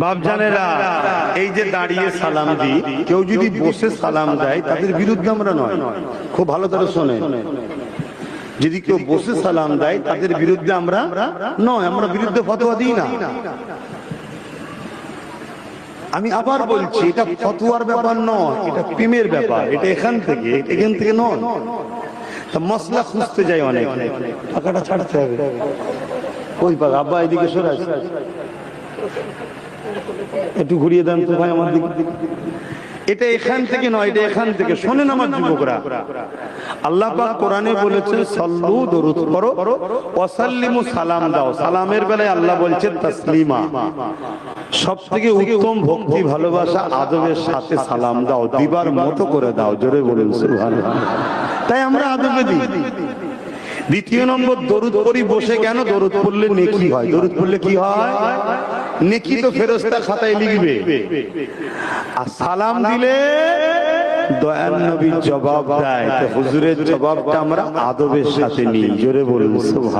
বাপজানেরা, এই যে দাঁড়িয়ে সালাম দিই, কেউ যদি বসে সালাম দেয় তাদের বিরুদ্ধে আমরা নয়। খুব ভালো করে শোনেন, যদি কেউ বসে সালাম দেয় তাদের বিরুদ্ধে আমরা নয়, আমরা বিরুদ্ধে ফতোয়া দিই না। আমি আবার বলছি, এটা ফতোয়ার ব্যাপার নয়, এটা প্রেমের ব্যাপার। এটা এখান থেকে নয়। তা মশলা খুঁজতে যায় অনেক, টাকাটা ছাড়তে হবে। ওই পাক আব্বা এদিকে সরে আসে, একটু ঘুরিয়ে দেন তো ভাই আমার দিকে। এটা এখান থেকে নয়, এটা এখান থেকে। শোনেন আমার যুবকরা, আল্লাহ পাক কোরআনে বলেছেন সাল্লু, দরুদ পড়ো, ওয়াসাল্লিমু, সালাম দাও। সালামের বেলায় আল্লাহ বলছেন তাসলিমা। সবথেকে উত্তম ভক্তি, ভালোবাসা, আদবের সাথে সালাম দাও, দিবার মতো করে দাও। জোরে বলুন সুবহানাল্লাহ। তাই আমরা আদবে দিই। দ্বিতীয় নম্বর, দরুদ পড়ি বসে। কেন? দরুদ পড়লে নেকি হয়। দরুদ পড়লে কি হয়? নেকি তো ফেরেশতা খাতায় লিখবে। আর সালাম দিলে দয়ার নবী জবাব দেয়। তো হুজুরের জবাবটা আমরা আদবের সাথে নিই। জোরে বলুন সুবহানাল্লাহ।